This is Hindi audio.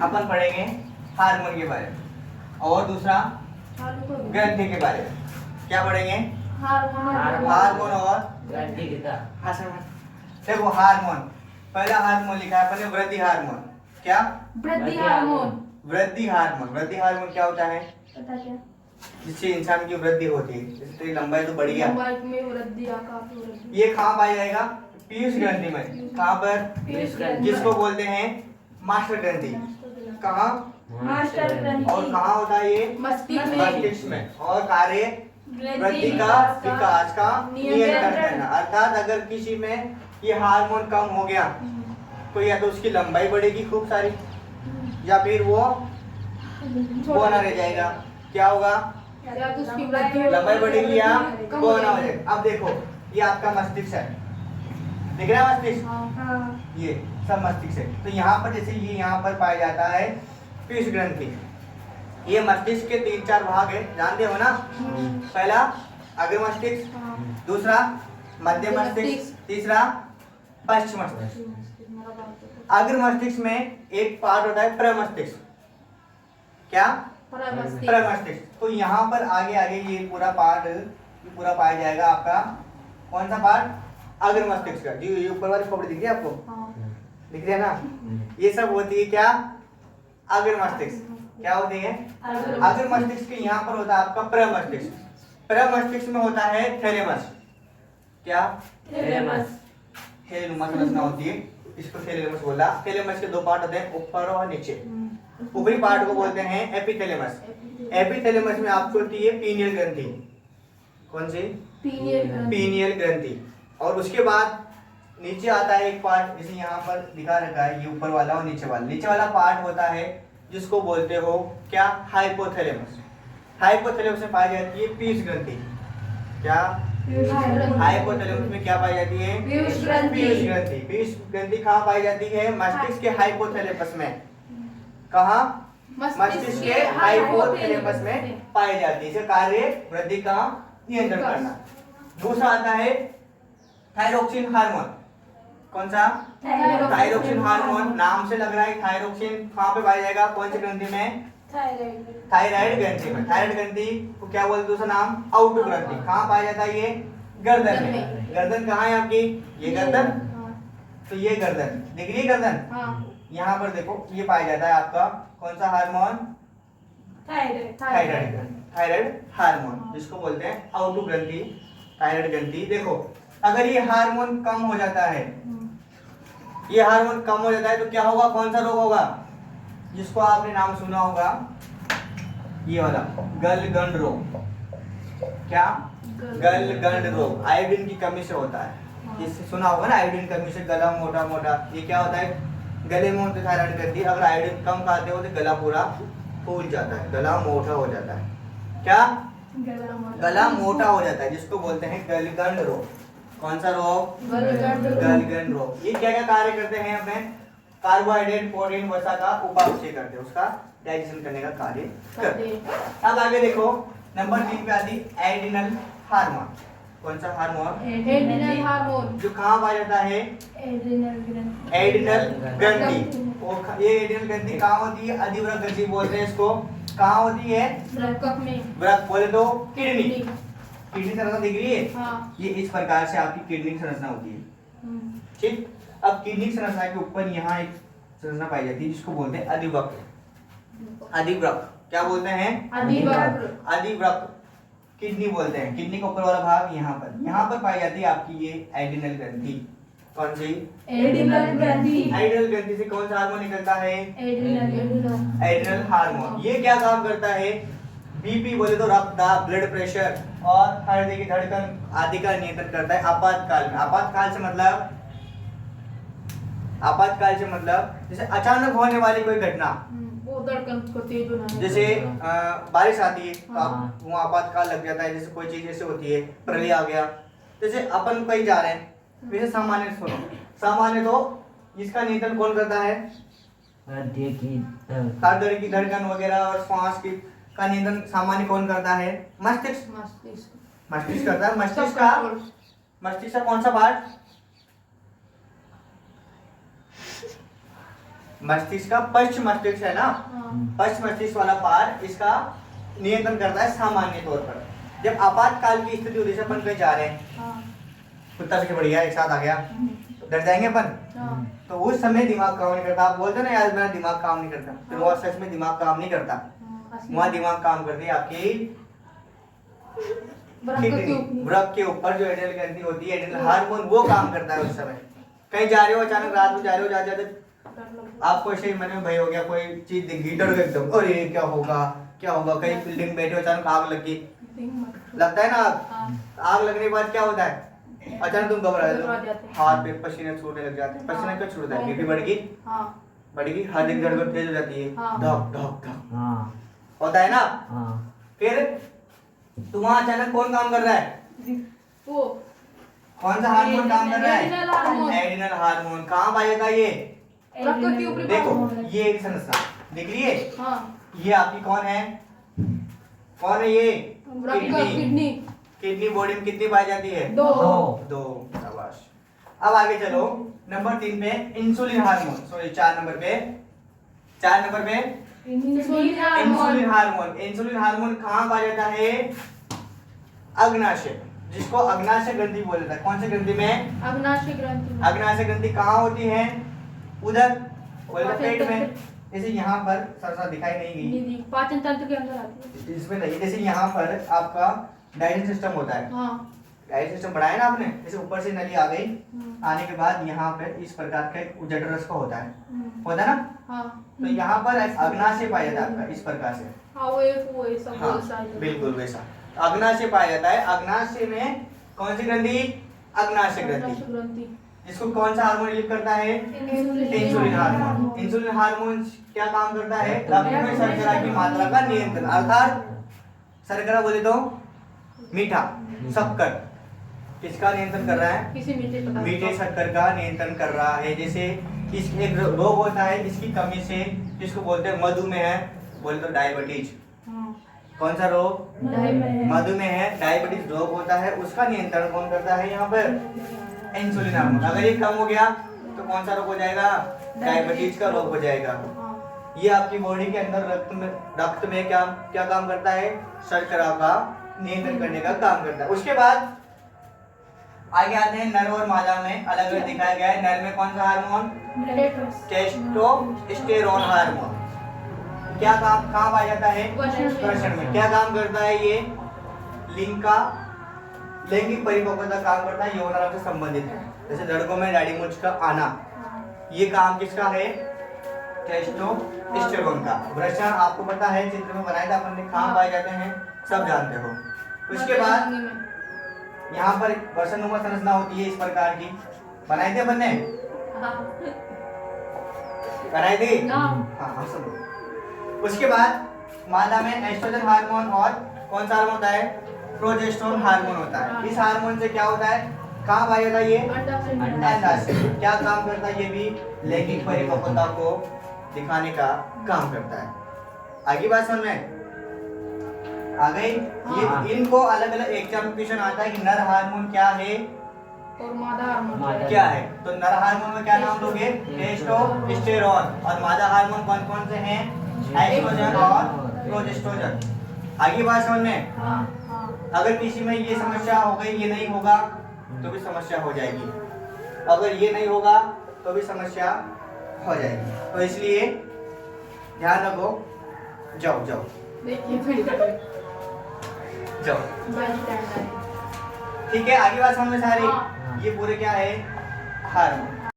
अपन पढ़ेंगे हार्मोन के बारे में और दूसरा ग्रंथि के बारे में। क्या पढ़ेंगे? हार्मोन और ग्रंथि का। हाँ सर, देखो हार्मोन, पहला हार्मोन लिखा है अपन ने वृद्धि हार्मोन। क्या? वृद्धि हार्मोन। वृद्धि हार्मोन। वृद्धि हार्मोन क्या होता है? पता क्या? जिससे इंसान की वृद्धि होती है, जैसे तेरी लंबाई तो बढ़ी है। लंबाई में वृद्धि, आकार में वृद्धि। ये कहाँ पाया जाएगा? पीयूष ग्रंथि में। कहाँ पर? पीयूष ग्रंथि। जिसको बोलते हैं मास्टर ग्रंथि। कहाँ? मास्टर ग्रंथि। और कहाँ होता है ये? मस्तिष्क में। मस्तिष्क में। और कार्य वृद्धि का विकास का नियंत्रण करना। अर्थात अगर किसी में ये हार्मोन कम हो गया तो या तो उसकी लंबाई बढ़ेगी खूब सारी, या फिर वो बौना रह जाएगा। क्या होगा? या तो उसकी वृद्धि लंबाई बढ़ेगी या कम बौना हो जाएगी। जाएगा। अब देखो ये आपका मस्तिष्क है, दिख रहा है मस्तिष्क? हाँ। ये सब मस्तिष्क है। तो यहाँ पर जैसे ये यहाँ पर पाया जाता है पीयूष ग्रंथि। ये मस्तिष्क के 3-4 भाग है, जानते हो ना? पहला अग्र मस्तिष्क, दूसरा मध्य मस्तिष्क, तीसरा पश्च मस्तिष्क। अग्र मस्तिष्क में एक पार्ट होता है प्रमस्तिष्क। क्या? प्रमस्तिष्क। तो यहाँ पर आगे आगे ये पूरा पार्ट पूरा पाया जाएगा आपका कौन सा पार्ट? अग्र मस्तिष्क का। जी ये ऊपर वाली खोपड़ी दिख रही है आपको? दिख रही है ना? ये सब होती है क्या? अग्र मस्तिष्क। क्या होती है? अग्र मस्तिष्क के यहाँ पर होता है आपका प्रमस्तिष्क। प्रमस्तिष्क में होता है थैलेमस। क्या? थैलेमस। थैलेमस संरचना होती है, इसको थैलेमस बोला। थैलेमस के 2 पार्ट होते हैं, ऊपर और नीचे। ऊपरी पार्ट को बोलते हैं एपिथैलेमस। एपिथैलेमस में आपको होती है पीनियल ग्रंथि। कौन सी? पीनियल ग्रंथि। और उसके बाद नीचे आता है एक पार्ट, जैसे यहाँ पर दिखा रखा है, ये ऊपर वाला और नीचे वाला। नीचे वाला पार्ट होता है जिसको बोलते हो क्या? हाइपोथैलेमस। हाइपोथैलेमस में पाई जाती है पीयूष ग्रंथि। क्या? हाइपोथैलेमस में क्या पाई जाती है? पीयूष ग्रंथि। पीयूष ग्रंथि। पीयूष ग्रंथि कहाँ पाई जाती है? मस्तिष्क के हाइपोथैलेमस में। कहाँ? मस्तिष्क के हाइपोथैलेमस में पाई जाती है। इसे कार्य वृद्धि का नियंत्रण करना। दूसरा आता है थायरोक्सिन हार्मोन। कौन सा? Thyroxine hormone. नाम से लग रहा है थायरोक्सिन कहाँ पे पाया जाएगा? कौन सी ग्रंथि में? थायराइड ग्रंथि में। थायराइड ग्रंथि को क्या बोलते हैं? दूसरा नाम आउटो ग्रंथि। कहाँ पाया जाता है ये? गर्दन में। गर्दन कहाँ है आपकी? ये गर्दन। तो ये गर्दन दिख रही है, गर्दन। यहाँ पर देखो ये पाया जाता है आपका कौन सा हार्मोन? थायराइड हार्मोन, जिसको बोलते हैं आउटो ग्रंथि, थायराइड ग्रंथि। देखो अगर ये हार्मोन कम हो जाता है, ये हार्मोन कम हो जाता है तो क्या होगा? कौन सा रोग होगा? जिसको आपने नाम सुना होगा, ये वाला गलगंड रोग। क्या? गलगंड रोग आयोडीन की कमी से होता है। इससे सुना होगा ना, आयोडीन कमी से गला मोटा मोटा। ये क्या होता है? गले में होते थायराइड ग्रंथि। अगर आयोडीन कम खाते हो तो गला पूरा फूल जाता है, गला मोटा हो जाता है। क्या? गला मोटा हो जाता है, जिसको बोलते हैं गलगंड रोग। कौन सा रोग? गलगंड रोग। ये क्या क्या कार्य करते हैं? अपने कार्बोहाइड्रेट, प्रोटीन, वसा का उपापचय करते हैं, उसका डाइजेशन करने का कार्य करते हैं। अब आगे देखो नंबर 3 पे आती एड्रिनल हार्मोन। कौन सा हार्मोन? Adrenal hormone. जो कहाँ पाया जाता है? एड्रिनल ग्रंथि। ये एड्रिनल ग्रंथि कहाँ होती है? अधिवृक्क ग्रंथि बोलते हैं इसको। कहाँ होती है? वृक्क में। वृक्क बोले तो किडनी। किडनी संरचना दिख रही है? हाँ। ये इस प्रकार से आपकी किडनी संरचना होती है। ठीक। अब किडनी संरचना के ऊपर यहाँ एक संरचना पाई जाती है जिसको बोलते हैं अधिवृक्क। अधिवृक्क क्या बोलते हैं? अधिवृक्क। अधिवृक्क किडनी बोलते हैं। किडनी का ऊपर वाला भाग यहाँ पर पाई जाती है आपकी ये एड्रिनल ग्रंथि। कौन सी? एड्रिनल ग्रंथि। एड्रिनल ग्रंथि से कौन सा हार्मोन निकलता है? Adrenal hormone. ये क्या काम करता है? बीपी बोले तो रक्तदाब, ब्लड प्रेशर और हृदय की धड़कन आदि का नियंत्रण करता है आपातकाल में। आपातकाल से मतलब जैसे अचानक होने वाली कोई घटना, वो धड़कन को तेज बनाने, जैसे बारिश आती है तो आप वो आपातकाल लग जाता है। जैसे कोई चीज ऐसे होती है, प्रलय आ गया, जैसे अपन कहीं जा रहे हैं, वैसे सामान्य सुनो, सामान्य तो इसका नियंत्रण कौन करता है? हृदय की धड़कन वगैरह और श्वास की का नियंत्रण सामान्य कौन करता है? मस्तिष्क। मस्तिष्क करता है। मस्तिष्क का कौन सा पार्ट? मस्तिष्क का पश्च मस्तिष्क है ना, हाँ पश्च मस्तिष्क वाला पार्ट इसका नियंत्रण करता है सामान्य तौर पर। जब आपातकाल की स्थिति होती है, अपन कहीं जा रहे हैं, हाँ कुत्ता पीछे बढ़ गया, एक साथ आ गया, तो डर जाएंगे अपन। हाँ तो उस समय दिमाग काम नहीं करता। आप बोलते हो ना यार मेरा दिमाग काम नहीं करता, फिर वो सच में दिमाग काम नहीं करता। असली वहाँ दिमाग काम करती है आपकी बरकत के किडनी, ऊपर। वृक्क के ऊपर जो एड्रेनल ग्रंथि होती है, एड्रेनल हार्मोन, वो काम करता है उस समय। कहीं जा रहे हो, अचानक रात में जा रहे हो, जाते जाते डर लगता आपको ऐसे ही मन में भय हो गया, कोई चीज दिख गई, डर गए एकदम, अरे क्या होगा क्या होगा। कहीं बिल्डिंग में बैठे हो, अचानक आग लग गई, है। लगता है ना आग। हाँ आग लगने के बाद क्या होता है, अचानक तुम घबरा घबरा जाते जाते हो, हैं। हाथ पे पसीने छूटने लग जाते हैं। पसीना क्यों छूटता है, बीपी बढ़ गई, हाँ बढ़ेगी, हृदय की धड़कन तेज हो जाती है, हाँ। धक धक धक हाँ होता है ना। हाँ फिर तो वहाँ अचानक कौन काम कर रहा है, वो कौन सा हार्मोन काम कर रहा एड्रिनल हार्मोन। है, एड्रिनल हार्मोन। कहाँ पाया जाता है ये, बरकत के ऊपर। देखो ये एक संस्था दिख रही है, हाँ ये आपकी कौन है, कौन है ये, बरकत किडनी किडनी बॉडी में कितनी पाई जाती है, दो। दो। शाबाश। अब आगे चलो नंबर 3 पे इंसुलिन हार्मोन, सॉरी 4 नंबर पे, 4 नंबर पे insulin insulin hormone. Insulin hormone कहाँ पाया जाता है, अग्नाशय, जिसको अग्नाशय ग्रंथि बोला जाता है। कौन से ग्रंथि में, अग्नाशय ग्रंथि। अग्नाशय ग्रंथि कहाँ होती है, उधर बोले पाचन पेट में। तंत्र। जैसे यहाँ पर सरसा दिखाई नहीं गई, निधि पाचन तंत्र के अंदर आती है। इसमें नहीं, जैसे यहाँ पर आपका डाइजेशन सिस्टम होता है, हाँ डाइजेशन सिस्टम बढ़ाया ना आपने, जैसे ऊपर से नली आ गई, आने के बाद यहाँ पे इस प्रकार का एक जठररस का होता है ना। हाँ तो यहाँ पर अग्नाशय पाया जाता है आपका, इस प्रकार से। हाँ वो ऐसा हाँ गोल सा है। बिल्कुल वैसा अग्नाशय पाया जाता है। अग्नाशय में कौन सी ग्रंथि, अग्नाशय ग्रंथि, अग्नाशय ग्रंथि। जिसको कौन सा हार्मोन रिलीज करता है, इंसुलिन हार्मोन। इंसुलिन हार्मोन क्या काम करता है, रक्त में शर्करा की मात्रा का नियंत्रण, अर्थात शर्करा बोले तो मीठा, शक्कर, किसका नियंत्रण कर रहा है, किसी मीठे पदार्थ मीठे शक्कर का नियंत्रण कर रहा है। जैसे इस एक रोग होता है, इसकी कमी से, जिसको बोलते हैं मधुमेह, बोले तो डायबिटीज। हाँ कौन सा रोग, मधुमेह, डायबिटीज रोग होता है, उसका नियंत्रण कौन करता है, यहाँ पर इंसुलिन हार्मोन। अगर ये कम हो गया तो कौन सा रोग हो जाएगा, डायबिटीज का रोग हो जाएगा। हाँ ये आपकी बॉडी के अंदर रक्त में क्या क्या काम करता है, शर्करा का नियंत्रण करने का काम करता है। उसके बाद आगे आते हैं नर और मादा में अलग अलग दिखाया गया है। नर में कौन सा हार्मोन, टेस्टोस्टेरोन हार्मोन। क्या काम कहाँ पाया जाता है, वृषण में। क्या काम करता है ये, लिंग का लैंगिक परिपक्वता काम करता है, यौन आरोप से संबंधित है। जैसे लड़कों में दाढ़ी मूंछ का आना, ये काम किसका है, टेस्टोस्टेरोन का। वृषण आपको पता है, चित्र में बनाया था अपन ने, कहाँ पाए जाते हैं, सब जानते हो। उसके बाद यहाँ पर वृषणनुमा संरचना होती है इस प्रकार की, बनाई थी अपन ने, बनाई थी, हाँ सुनो। उसके बाद मादा में एस्ट्रोजन हार्मोन और कौन सा हार्मोन होता है, प्रोजेस्टेरोन हार्मोन होता है। इस हार्मोन से क्या होता है, कहाँ पाया जाता है ये, अंडाशय। क्या काम करता है ये भी, लैंगिक परिपक्वता को दिखाने का काम करता है। आगे बात समझ में आ गई। ये इनको अलग अलग एग्जाम क्वेश्चन आता है कि नर हार्मोन क्या है और मादा हार्मोन क्या है। तो नर हार्मोन में क्या नाम दोगे, टेस्टोस्टेरोन, और मादा हार्मोन कौन कौन से हैं, एस्ट्रोजन और प्रोजेस्टेरोन। आगे बात समझ में। अगर किसी में ये समस्या हो गई, ये नहीं होगा तो भी समस्या हो जाएगी, अगर ये नहीं होगा तो भी समस्या हो जाएगी। तो इसलिए ध्यान रखो। जाओ जाओ देखिए जाओ, है। ठीक है। आगे बात समझ में सारी। हाँ। ये पूरे क्या है, हार्मोन।